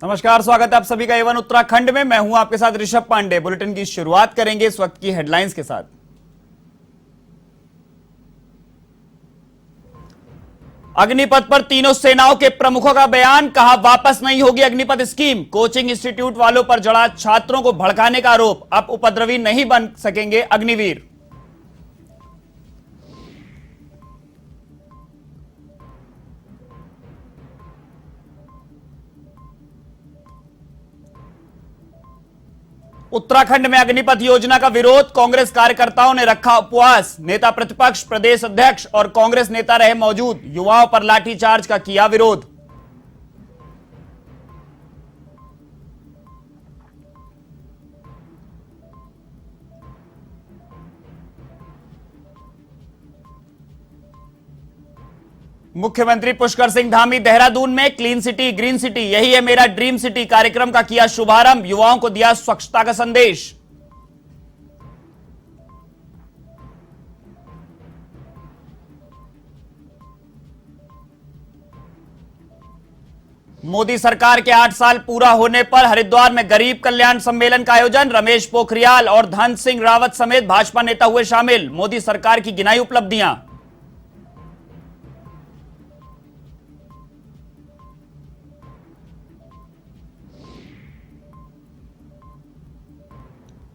नमस्कार, स्वागत है आप सभी का एवन उत्तराखंड में। मैं हूं आपके साथ ऋषभ पांडे। बुलेटिन की शुरुआत करेंगे इस वक्त की हेडलाइंस के साथ। अग्निपथ पर तीनों सेनाओं के प्रमुखों का बयान, कहा वापस नहीं होगी अग्निपथ स्कीम। कोचिंग इंस्टीट्यूट वालों पर जड़ा छात्रों को भड़काने का आरोप, अब उपद्रवी नहीं बन सकेंगे अग्निवीर। उत्तराखंड में अग्निपथ योजना का विरोध, कांग्रेस कार्यकर्ताओं ने रखा उपवास। नेता प्रतिपक्ष, प्रदेश अध्यक्ष और कांग्रेस नेता रहे मौजूद। युवाओं पर लाठीचार्ज का किया विरोध। मुख्यमंत्री पुष्कर सिंह धामी देहरादून में क्लीन सिटी ग्रीन सिटी यही है मेरा ड्रीम सिटी कार्यक्रम का किया शुभारंभ। युवाओं को दिया स्वच्छता का संदेश। मोदी सरकार के 8 साल पूरा होने पर हरिद्वार में गरीब कल्याण सम्मेलन का आयोजन। रमेश पोखरियाल और धन सिंह रावत समेत भाजपा नेता हुए शामिल। मोदी सरकार की गिनाई उपलब्धियां।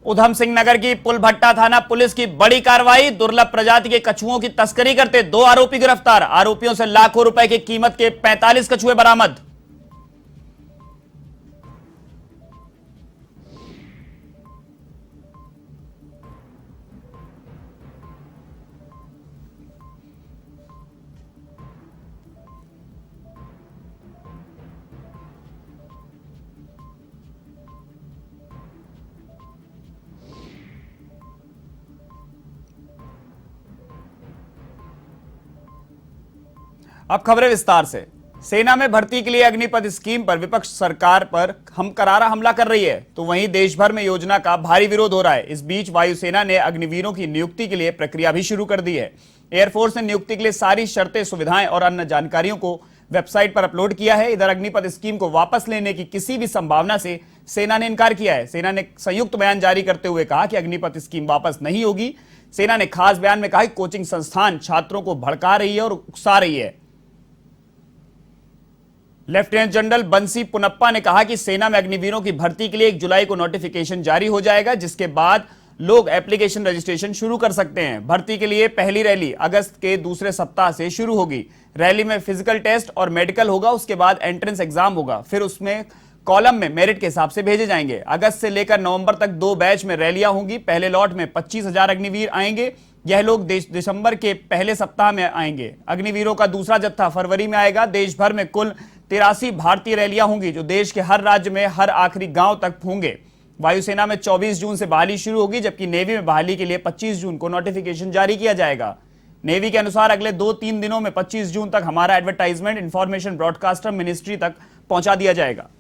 उधम सिंह नगर की पुलभट्टा थाना पुलिस की बड़ी कार्रवाई। दुर्लभ प्रजाति के कछुओं की तस्करी करते 2 आरोपी गिरफ्तार। आरोपियों से लाखों रुपए की कीमत के 45 कछुए बरामद। अब खबरें विस्तार से। सेना में भर्ती के लिए अग्निपथ स्कीम पर विपक्ष सरकार पर करारा हमला कर रही है, तो वहीं देश भर में योजना का भारी विरोध हो रहा है। इस बीच वायुसेना ने अग्निवीरों की नियुक्ति के लिए प्रक्रिया भी शुरू कर दी है। एयरफोर्स ने नियुक्ति के लिए सारी शर्तें, सुविधाएं और अन्य जानकारियों को वेबसाइट पर अपलोड किया है। इधर अग्निपथ स्कीम को वापस लेने की किसी भी संभावना से सेना ने इनकार किया है। सेना ने संयुक्त बयान जारी करते हुए कहा कि अग्निपथ स्कीम वापस नहीं होगी। सेना ने खास बयान में कहा कि कोचिंग संस्थान छात्रों को भड़का रही है और उकसा रही है। लेफ्टिनेंट जनरल बंसी पुनप्पा ने कहा कि सेना में अग्निवीरों की भर्ती के लिए 1 जुलाई को नोटिफिकेशन जारी हो जाएगा, जिसके बाद लोग एप्लीकेशन रजिस्ट्रेशन शुरू कर सकते हैं। भर्ती के लिए पहली रैली अगस्त के दूसरे सप्ताह से शुरू होगी। रैली में फिजिकल टेस्ट और मेडिकल होगा, उसके बाद एंट्रेंस एग्जाम होगा, फिर उसमें कॉलम में मेरिट के हिसाब से भेजे जाएंगे। अगस्त से लेकर नवंबर तक 2 बैच में रैलियां होंगी। पहले लॉट में 25,000 अग्निवीर आएंगे। यह लोग दिसंबर के पहले सप्ताह में आएंगे। अग्निवीरों का दूसरा जत्था फरवरी में आएगा। देश भर में कुल 83 भारतीय रैलियां होंगी, जो देश के हर राज्य में हर आखिरी गांव तक होंगे। वायुसेना में 24 जून से बहाली शुरू होगी, जबकि नेवी में बहाली के लिए 25 जून को नोटिफिकेशन जारी किया जाएगा। नेवी के अनुसार अगले 2-3 दिनों में 25 जून तक हमारा एडवर्टाइजमेंट इंफॉर्मेशन ब्रॉडकास्टर मिनिस्ट्री तक पहुंचा दिया जाएगा।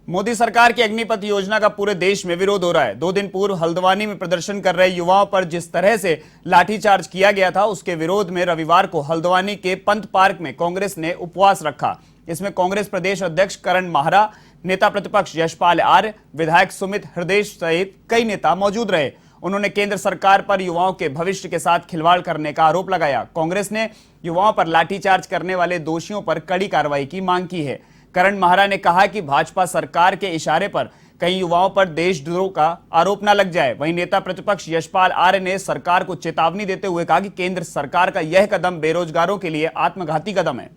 मोदी सरकार की अग्निपथ योजना का पूरे देश में विरोध हो रहा है। 2 दिन पूर्व हल्द्वानी में प्रदर्शन कर रहे युवाओं पर जिस तरह से लाठीचार्ज किया गया था, उसके विरोध में रविवार को हल्द्वानी के पंत पार्क में कांग्रेस ने उपवास रखा। इसमें कांग्रेस प्रदेश अध्यक्ष करण माहरा, नेता प्रतिपक्ष यशपाल आर्य, विधायक सुमित हृदय सहित कई नेता मौजूद रहे। उन्होंने केंद्र सरकार पर युवाओं के भविष्य के साथ खिलवाड़ करने का आरोप लगाया। कांग्रेस ने युवाओं पर लाठीचार्ज करने वाले दोषियों पर कड़ी कार्रवाई की मांग की है। करण माहरा ने कहा कि भाजपा सरकार के इशारे पर कई युवाओं पर देशद्रोह का आरोप न लग जाए। वहीं नेता प्रतिपक्ष यशपाल आर्य ने सरकार को चेतावनी देते हुए कहा कि केंद्र सरकार का यह कदम बेरोजगारों के लिए आत्मघाती कदम है।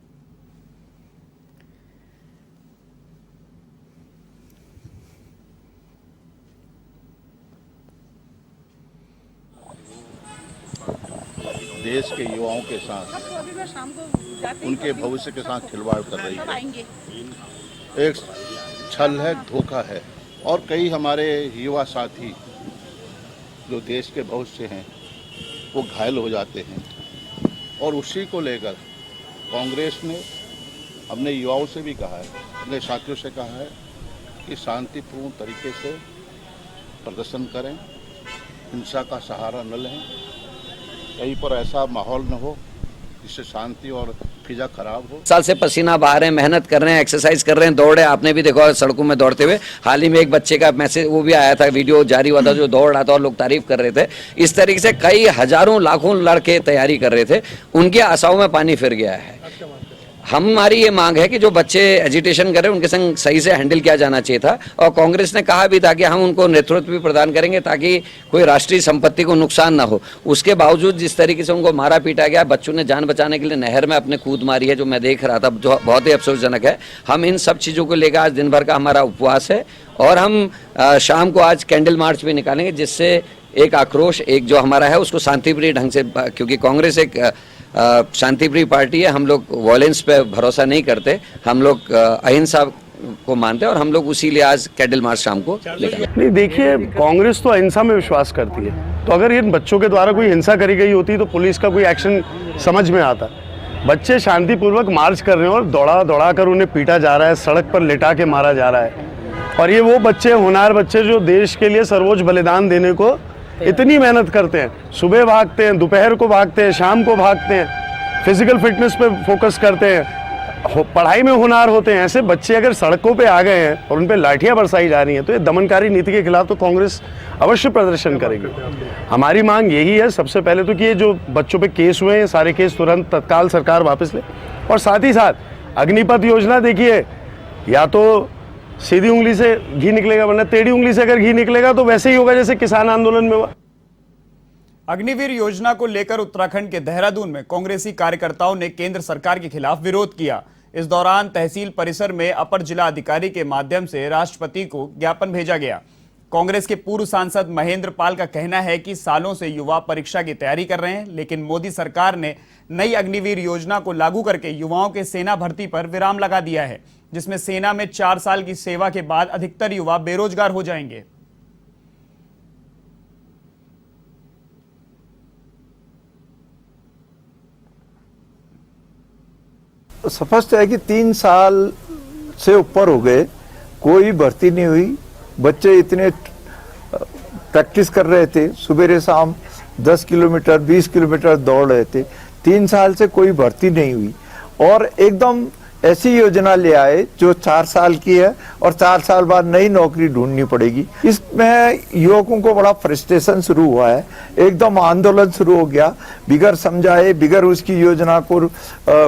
देश के युवाओं के साथ, उनके भविष्य के साथ खिलवाड़ कर रही है। एक छल है, धोखा है। और कई हमारे युवा साथी जो देश के भविष्य हैं वो घायल हो जाते हैं। और उसी को लेकर कांग्रेस ने अपने युवाओं से भी कहा है, अपने साथियों से कहा है कि शांतिपूर्ण तरीके से प्रदर्शन करें, हिंसा का सहारा न लें, कहीं पर ऐसा माहौल न हो जिससे शांति और फिजा खराब हो। साल से पसीना बहा रहे हैं, मेहनत कर रहे हैं, एक्सरसाइज कर रहे हैं, दौड़ रहे हैं। आपने भी देखा सड़कों में दौड़ते हुए। हाल ही में एक बच्चे का मैसेज वो भी आया था, वीडियो जारी हुआ था, जो दौड़ रहा था और लोग तारीफ कर रहे थे। इस तरीके से कई हजारों लाखों लड़के तैयारी कर रहे थे, उनके आशाओं में पानी फिर गया है। हमारी ये मांग है कि जो बच्चे एजिटेशन कर रहे हैं उनके संग सही से हैंडल किया जाना चाहिए था, और कांग्रेस ने कहा भी था कि हम उनको नेतृत्व भी प्रदान करेंगे ताकि कोई राष्ट्रीय संपत्ति को नुकसान ना हो। उसके बावजूद जिस तरीके से उनको मारा पीटा गया, बच्चों ने जान बचाने के लिए नहर में अपने कूद मारी है, जो मैं देख रहा था, जो बहुत ही अफसोसजनक है। हम इन सब चीज़ों को लेकर आज दिन भर का हमारा उपवास है, और हम शाम को आज कैंडल मार्च भी निकालेंगे, जिससे एक आक्रोश, एक जो हमारा है उसको शांतिप्रिय ढंग से, क्योंकि कांग्रेस एक शांतिप्रिय पार्टी है, हम लोग वॉयलेंस पे भरोसा नहीं करते, हम लोग अहिंसा को मानते हैं, और हम लोग उसी लिए आज कैंडल मार्च शाम को निकालेंगे। नहीं, देखिए, कांग्रेस तो अहिंसा में विश्वास करती है, तो अगर इन बच्चों के द्वारा कोई हिंसा करी गई होती तो पुलिस का कोई एक्शन समझ में आता। बच्चे शांतिपूर्वक मार्च कर रहे हैं और दौड़ा कर उन्हें पीटा जा रहा है, सड़क पर लिटा के मारा जा रहा है। और ये वो बच्चे, होनहार बच्चे, जो देश के लिए सर्वोच्च बलिदान देने को इतनी मेहनत करते हैं, सुबह भागते हैं, दोपहर को भागते हैं, शाम को भागते हैं, फिजिकल फिटनेस पे फोकस करते हैं, पढ़ाई में होनहार होते हैं। ऐसे बच्चे अगर सड़कों पे आ गए हैं और उन पे लाठियां बरसाई जा रही हैं, तो ये दमनकारी नीति के खिलाफ तो कांग्रेस अवश्य प्रदर्शन करेगी। हमारी मांग यही है सबसे पहले तो कि ये जो बच्चों पे केस हुए हैं, सारे केस तुरंत तत्काल सरकार वापस ले, और साथ ही साथ अग्निपथ योजना, देखिए, या तो सीधी उंगली से घी निकलेगा, वरना टेढ़ी उंगली से अगर घी निकलेगा तो वैसे ही होगा जैसे किसान आंदोलन में हुआ। अग्निवीर योजना को लेकर उत्तराखंड के देहरादून में कांग्रेसी कार्यकर्ताओं ने केंद्र सरकार के खिलाफ विरोध किया। इस दौरान तहसील परिसर में अपर जिला अधिकारी के माध्यम से राष्ट्रपति को ज्ञापन भेजा गया। कांग्रेस के पूर्व सांसद महेंद्र पाल का कहना है कि सालों से युवा परीक्षा की तैयारी कर रहे हैं, लेकिन मोदी सरकार ने नई अग्निवीर योजना को लागू करके युवाओं के सेना भर्ती पर विराम लगा दिया है, जिसमें सेना में 4 साल की सेवा के बाद अधिकतर युवा बेरोजगार हो जाएंगे। स्पष्ट है कि 3 साल से ऊपर हो गए, कोई भर्ती नहीं हुई। बच्चे इतने प्रैक्टिस कर रहे थे, सुबह शाम 10 किलोमीटर 20 किलोमीटर दौड़ रहे थे। 3 साल से कोई भर्ती नहीं हुई, और एकदम ऐसी योजना ले आए जो 4 साल की है, और 4 साल बाद नई नौकरी ढूंढनी पड़ेगी। इसमें युवकों को बड़ा फ्रस्ट्रेशन शुरू हुआ है, एकदम आंदोलन शुरू हो गया। बिगर समझाए, बिगर उसकी योजना को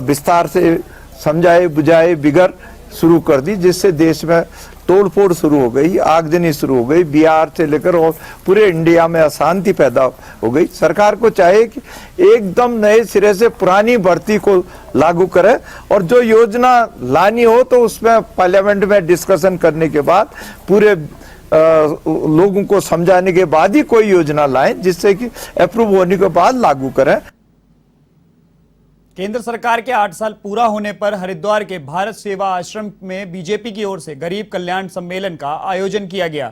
विस्तार से समझाए बुझाए, बिगर शुरू कर दी, जिससे देश में तोड़फोड़ शुरू हो गई, आगजनी शुरू हो गई। बिहार से लेकर और पूरे इंडिया में अशांति पैदा हो गई। सरकार को चाहिए कि एकदम नए सिरे से पुरानी भर्ती को लागू करे, और जो योजना लानी हो तो उसमें पार्लियामेंट में डिस्कशन करने के बाद, पूरे लोगों को समझाने के बाद ही कोई योजना लाएं, जिससे कि अप्रूव होने के बाद लागू करें। केंद्र सरकार के 8 साल पूरा होने पर हरिद्वार के भारत सेवा आश्रम में बीजेपी की ओर से गरीब कल्याण सम्मेलन का आयोजन किया गया।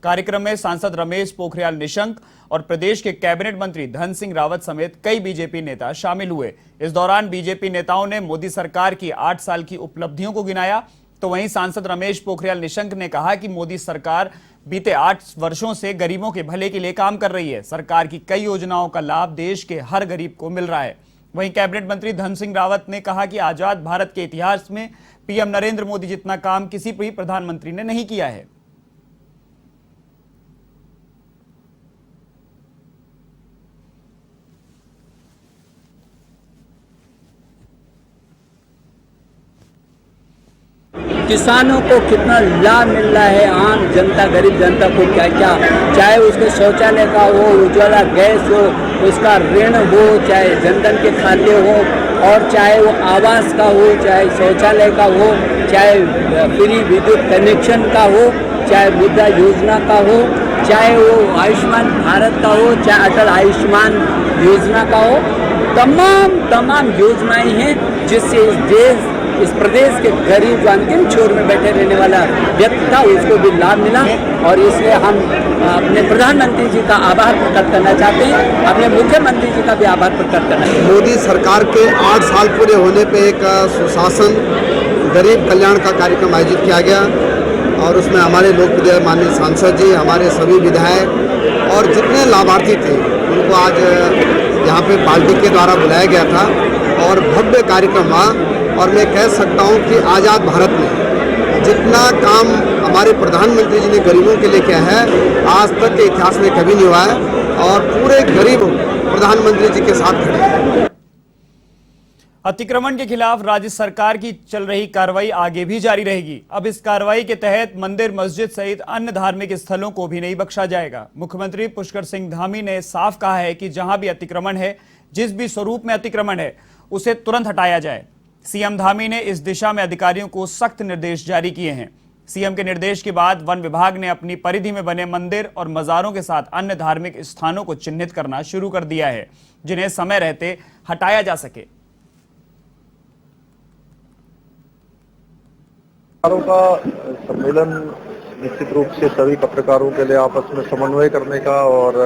कार्यक्रम में सांसद रमेश पोखरियाल निशंक और प्रदेश के कैबिनेट मंत्री धन सिंह रावत समेत कई बीजेपी नेता शामिल हुए। इस दौरान बीजेपी नेताओं ने मोदी सरकार की 8 साल की उपलब्धियों को गिनाया, तो वहीं सांसद रमेश पोखरियाल निशंक ने कहा कि मोदी सरकार बीते 8 वर्षों से गरीबों के भले के लिए काम कर रही है। सरकार की कई योजनाओं का लाभ देश के हर गरीब को मिल रहा है। वहीं कैबिनेट मंत्री धन सिंह रावत ने कहा कि आजाद भारत के इतिहास में पीएम नरेंद्र मोदी जितना काम किसी भी प्रधानमंत्री ने नहीं किया है। किसानों को कितना लाभ मिल रहा है, आम जनता, गरीब जनता को क्या क्या, चाहे उसके शौचालय का हो, उज्ज्वला गैस हो, उसका ऋण हो, चाहे जनधन के खाते हो, और चाहे वो आवास का हो, चाहे शौचालय का हो, चाहे फ्री विद्युत कनेक्शन का हो, चाहे मुद्रा योजना का हो, चाहे वो आयुष्मान भारत का हो, चाहे अटल आयुष्मान योजना का हो। तमाम योजनाएं हैं जिससे इस प्रदेश के गरीब जो अंतिम छोर में बैठे रहने वाला व्यक्ति था, उसको भी लाभ मिला। और इसलिए हम अपने प्रधानमंत्री जी का आभार प्रकट करना चाहते हैं, अपने मुख्यमंत्री जी का भी आभार प्रकट करना चाहते हैं। मोदी सरकार के 8 साल पूरे होने पे एक सुशासन गरीब कल्याण का कार्यक्रम आयोजित किया गया, और उसमें हमारे लोकप्रिय माननीय सांसद जी, हमारे सभी विधायक और जितने लाभार्थी थे उनको आज यहाँ पे पार्टी के द्वारा बुलाया गया था और भव्य कार्यक्रम हुआ। और मैं कह सकता हूँ कि आज़ाद भारत में जितना काम हमारे प्रधानमंत्री जी ने गरीबों के लिए किया है, आज तक के इतिहास में कभी नहीं हुआ है और पूरे गरीब प्रधानमंत्री जी के साथ खड़े हैं। अतिक्रमण के खिलाफ राज्य सरकार की चल रही कार्रवाई आगे भी जारी रहेगी। अब इस कार्रवाई के तहत मंदिर, मस्जिद सहित अन्य धार्मिक स्थलों को भी नहीं बख्शा जाएगा। मुख्यमंत्री पुष्कर सिंह धामी ने साफ कहा है कि जहां भी अतिक्रमण है, जिस भी स्वरूप में अतिक्रमण है, उसे तुरंत हटाया जाए। सीएम धामी ने इस दिशा में अधिकारियों को सख्त निर्देश जारी किए हैं। सीएम के निर्देश के बाद वन विभाग ने अपनी परिधि में बने मंदिर और मजारों के साथ अन्य धार्मिक स्थानों को चिन्हित करना शुरू कर दिया है, जिन्हें समय रहते हटाया जा सके। पत्रकारों का सम्मेलन निश्चित रूप से सभी पत्रकारों के लिए आपस में समन्वय करने का और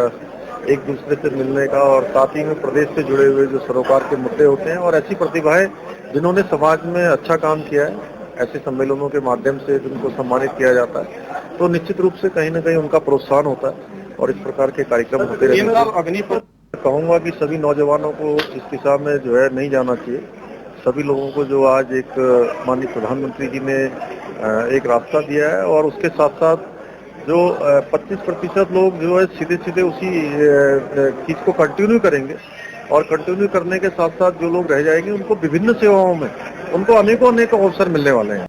एक दूसरे से मिलने का और साथ ही में प्रदेश से जुड़े हुए जो सरोकार के मुद्दे होते हैं और ऐसी प्रतिभाएं जिन्होंने समाज में अच्छा काम किया है, ऐसे सम्मेलनों के माध्यम से जिनको सम्मानित किया जाता है, तो निश्चित रूप से कहीं न कहीं उनका प्रोत्साहन होता है और इस प्रकार के कार्यक्रम होते रहते हैं। अग्निपथ कहूँगा कि सभी नौजवानों को इस दिशा में जो है नहीं जाना चाहिए। सभी लोगों को जो आज एक माननीय प्रधानमंत्री जी ने एक रास्ता दिया है और उसके साथ साथ जो 25% लोग जो है सीधे सीधे उसी चीज को कंटिन्यू करेंगे और कंटिन्यू करने के साथ साथ जो लोग रह जाएंगे उनको विभिन्न सेवाओं में उनको अनेकों अवसर मिलने वाले हैं।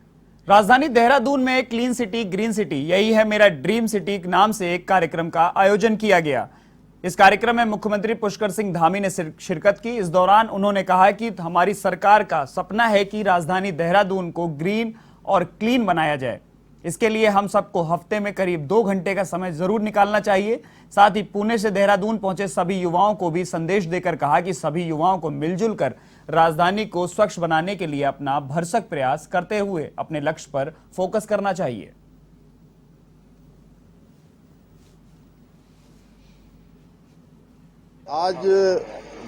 राजधानी देहरादून में क्लीन सिटी ग्रीन सिटी, यही है मेरा ड्रीम सिटी नाम से एक कार्यक्रम का आयोजन किया गया। इस कार्यक्रम में मुख्यमंत्री पुष्कर सिंह धामी ने शिरकत की। इस दौरान उन्होंने कहा कि हमारी सरकार का सपना है कि राजधानी देहरादून को ग्रीन और क्लीन बनाया जाए। इसके लिए हम सबको हफ्ते में करीब 2 घंटे का समय जरूर निकालना चाहिए। साथ ही पुणे से देहरादून पहुंचे सभी युवाओं को भी संदेश देकर कहा कि सभी युवाओं को मिलजुल कर राजधानी को स्वच्छ बनाने के लिए अपना भरसक प्रयास करते हुए अपने लक्ष्य पर फोकस करना चाहिए। आज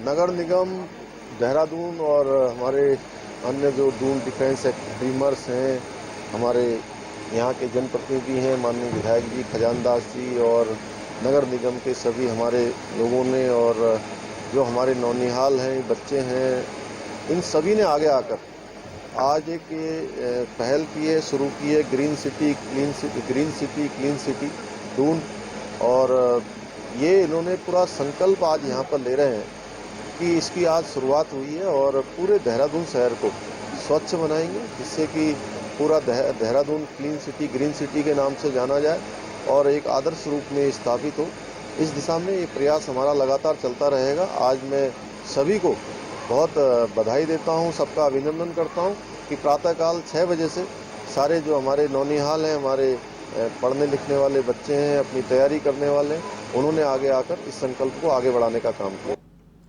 नगर निगम देहरादून और हमारे अन्य जो दून डिफेंस ड्रीमर्स हैं, हमारे यहाँ के जनप्रतिनिधि हैं, माननीय विधायक जी, खजानदास जी और नगर निगम के सभी हमारे लोगों ने और जो हमारे नौनिहाल हैं, बच्चे हैं, इन सभी ने आगे आकर आज एक पहल की है, शुरू की है green city clean city Doon. और ये इन्होंने पूरा संकल्प आज यहाँ पर ले रहे हैं कि इसकी आज शुरुआत हुई है और पूरे देहरादून शहर को स्वच्छ बनाएंगे, जिससे कि पूरा Dehradun clean city green city के नाम से जाना जाए और एक आदर्श रूप में स्थापित हो। इस दिशा में ये प्रयास हमारा लगातार चलता रहेगा। आज मैं सभी को बहुत बधाई देता हूँ, सबका अभिनंदन करता हूँ कि प्रातःकाल 6 बजे से सारे जो हमारे नौनिहाल हैं, हमारे पढ़ने लिखने वाले बच्चे हैं, अपनी तैयारी करने वाले हैं, उन्होंने आगे आकर इस संकल्प को आगे बढ़ाने का काम किया।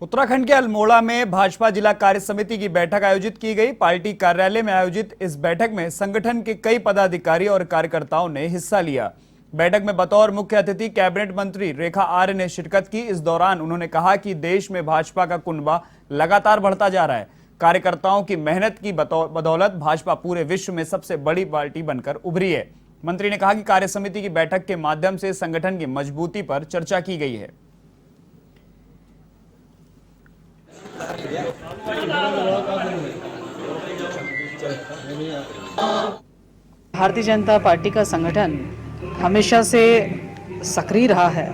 उत्तराखंड के अल्मोड़ा में भाजपा जिला कार्य समिति की बैठक आयोजित की गई। पार्टी कार्यालय में आयोजित इस बैठक में संगठन के कई पदाधिकारी और कार्यकर्ताओं ने हिस्सा लिया। बैठक में बतौर मुख्य अतिथि कैबिनेट मंत्री रेखा आर्य ने शिरकत की। इस दौरान उन्होंने कहा कि देश में भाजपा का कुनबा लगातार बढ़ता जा रहा है। कार्यकर्ताओं की मेहनत की बदौलत भाजपा पूरे विश्व में सबसे बड़ी पार्टी बनकर उभरी है। मंत्री ने कहा कि कार्य समिति की बैठक के माध्यम से संगठन की मजबूती पर चर्चा की गई है। भारतीय जनता पार्टी का संगठन हमेशा से सक्रिय रहा है।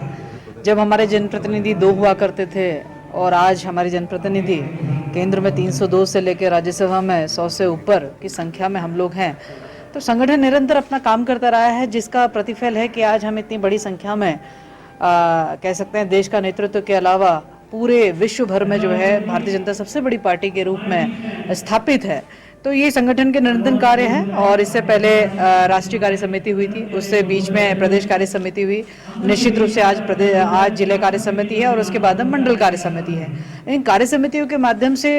जब हमारे जनप्रतिनिधि 2 हुआ करते थे और आज हमारे जनप्रतिनिधि केंद्र में 302 से लेकर राज्यसभा में 100 से ऊपर की संख्या में हम लोग हैं, तो संगठन निरंतर अपना काम करता रहा है, जिसका प्रतिफल है कि आज हम इतनी बड़ी संख्या में कह सकते हैं देश का नेतृत्व के अलावा पूरे विश्व भर में जो है भारतीय जनता सबसे बड़ी पार्टी के रूप में स्थापित है। तो ये संगठन के निरंतर कार्य है और इससे पहले राष्ट्रीय कार्य समिति हुई थी, उससे बीच में प्रदेश कार्य समिति हुई, निश्चित रूप से आज जिले कार्य समिति है और उसके बाद मंडल कार्य समिति है। इन कार्य समितियों के माध्यम से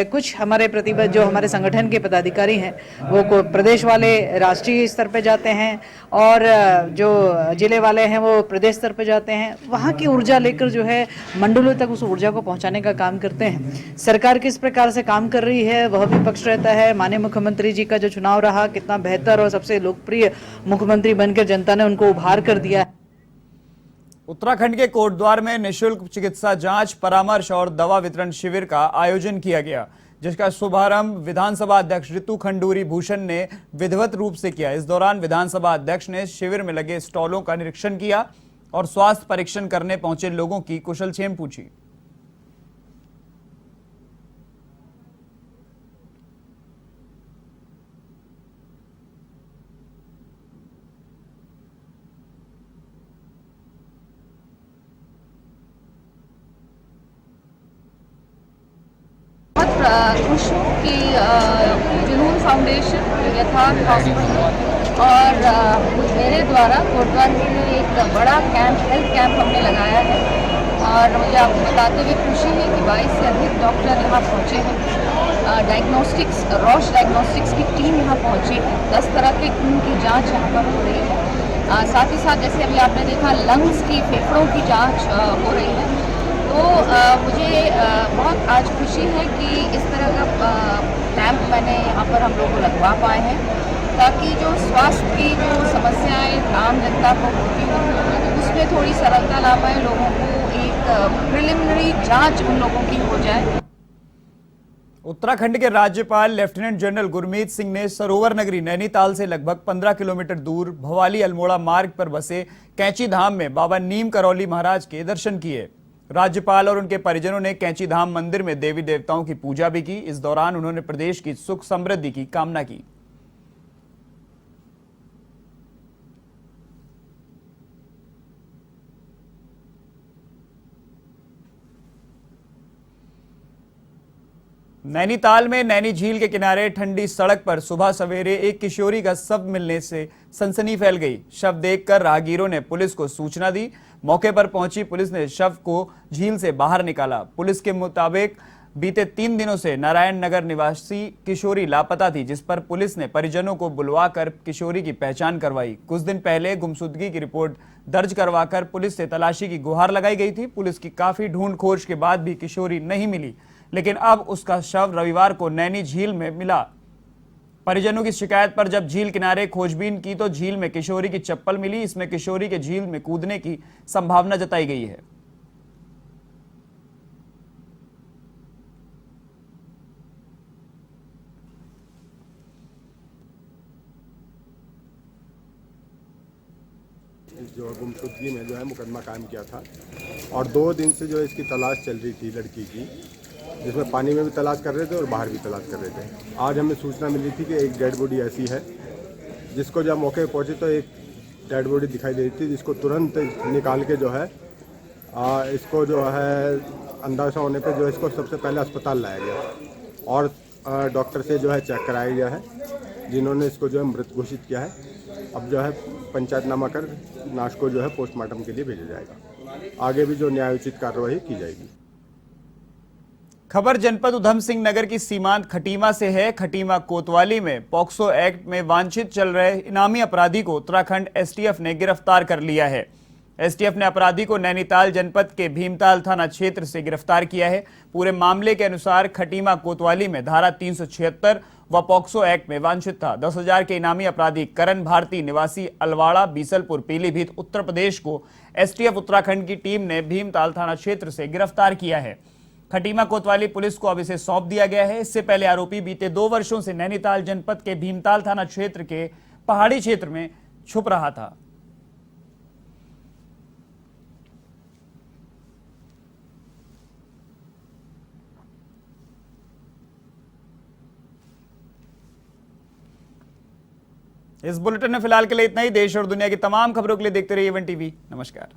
कुछ हमारे प्रतिबद्ध जो हमारे संगठन के पदाधिकारी हैं वो प्रदेश वाले राष्ट्रीय स्तर पर जाते हैं और जो जिले वाले हैं वो प्रदेश स्तर पर जाते हैं। वहाँ की ऊर्जा लेकर जो है मंडलों तक उस ऊर्जा को पहुँचाने का काम करते हैं। सरकार किस प्रकार से काम कर रही है वह भी पक्ष रहता है, है, माननीय मुख्यमंत्री जी का जो चुनाव रहा कितना बेहतर और सबसे लोकप्रिय मुख्यमंत्री बनकर जनता ने उनको उभार कर दिया है। उत्तराखंड के कोटद्वार में निःशुल्क चिकित्सा जांच, परामर्श और दवा वितरण शिविर का आयोजन किया गया, जिसका शुभारंभ विधानसभा अध्यक्ष ऋतु खंडूरी भूषण ने विधिवत रूप से किया। इस दौरान विधानसभा अध्यक्ष ने शिविर में लगे स्टॉलों का निरीक्षण किया और स्वास्थ्य परीक्षण करने पहुंचे लोगों की कुशलक्षेम पूछी। खुश हूँ कि जुनून फाउंडेशन, यथार्थ हॉस्पिटल और मेरे द्वारा कोटद्वार में एक बड़ा कैंप, हेल्थ कैंप हमने लगाया है और मुझे आपको बताते हुए खुशी है कि 22 से अधिक डॉक्टर यहाँ पहुँचे हैं। डायग्नोस्टिक्स, रॉश डायग्नोस्टिक्स की टीम यहाँ पहुँची है। 10 तरह के खून की जाँच यहाँ पर हो रही है। साथ ही साथ जैसे अभी आपने देखा लंग्स की, फेफड़ों की जाँच हो रही है। तो मुझे बहुत आज खुशी है कि इस तरह का कैंप मैंने यहाँ पर हम लोग को लगवा पाए हैं, ताकि जो स्वास्थ्य की जो समस्याएं आम जनता को होती हैं उसमें थोड़ी सरलता ला पाए, लोगों को एक प्रिलिमिनरी जांच उन लोगों की हो जाए। उत्तराखंड के राज्यपाल लेफ्टिनेंट जनरल गुरमीत सिंह ने सरोवर नगरी नैनीताल से लगभग 15 किलोमीटर दूर भवाली अल्मोड़ा मार्ग पर बसे कैंची धाम में बाबा नीम करौली महाराज के दर्शन किए। राज्यपाल और उनके परिजनों ने कैंची धाम मंदिर में देवी देवताओं की पूजा भी की। इस दौरान उन्होंने प्रदेश की सुख समृद्धि की कामना की। नैनीताल में नैनी झील के किनारे ठंडी सड़क पर सुबह सवेरे एक किशोरी का शव मिलने से सनसनी फैल गई। शव देखकर राहगीरों ने पुलिस को सूचना दी। मौके पर पहुंची पुलिस ने शव को झील से बाहर निकाला। पुलिस के मुताबिक बीते 3 दिनों से नारायण नगर निवासी किशोरी लापता थी, जिस पर पुलिस ने परिजनों को बुलवाकर किशोरी की पहचान करवाई। कुछ दिन पहले गुमशुदगी की रिपोर्ट दर्ज करवाकर पुलिस से तलाशी की गुहार लगाई गई थी। पुलिस की काफी ढूंढ खोज के बाद भी किशोरी नहीं मिली, लेकिन अब उसका शव रविवार को नैनी झील में मिला। परिजनों की शिकायत पर जब झील किनारे खोजबीन की तो झील में किशोरी की चप्पल मिली। इसमें किशोरी के झील में कूदने की संभावना जताई गई है। जो गुमशुदगी में जो है मुकदमा कायम किया था और 2 दिन से जो है इसकी तलाश चल रही थी लड़की की, जिसमें पानी में भी तलाश कर रहे थे और बाहर भी तलाश कर रहे थे। आज हमें सूचना मिली थी कि एक डेड बॉडी ऐसी है जिसको जब मौके पर पहुंचे तो एक डेड बॉडी दिखाई दे रही थी, जिसको तुरंत निकाल के जो है इसको जो है अंदाजा होने पे जो है इसको सबसे पहले अस्पताल लाया गया और डॉक्टर से जो है चेक कराया गया है, जिन्होंने इसको जो है मृत घोषित किया है। अब जो है पंचायतनामा कर लाश को जो है पोस्टमार्टम के लिए भेजा जाएगा। आगे भी जो न्यायोचित कार्रवाई की जाएगी। खबर जनपद उधम सिंह नगर की सीमांत खटीमा से है। खटीमा कोतवाली में पॉक्सो एक्ट में वांछित चल रहे इनामी अपराधी को उत्तराखंड एसटीएफ ने गिरफ्तार कर लिया है। एसटीएफ ने अपराधी को नैनीताल जनपद के भीमताल थाना क्षेत्र से गिरफ्तार किया है। पूरे मामले के अनुसार खटीमा कोतवाली में धारा 376 व पॉक्सो एक्ट में वांछित था। 10,000 के इनामी अपराधी करण भारती निवासी अलवाड़ा बीसलपुर पीलीभीत उत्तर प्रदेश को एसटीएफ उत्तराखंड की टीम ने भीमताल थाना क्षेत्र से गिरफ्तार किया है। खटीमा कोतवाली पुलिस को अब इसे सौंप दिया गया है। इससे पहले आरोपी बीते 2 वर्षों से नैनीताल जनपद के भीमताल थाना क्षेत्र के पहाड़ी क्षेत्र में छुप रहा था। इस बुलेटिन में फिलहाल के लिए इतना ही। देश और दुनिया की तमाम खबरों के लिए देखते रहिए वन टीवी। नमस्कार।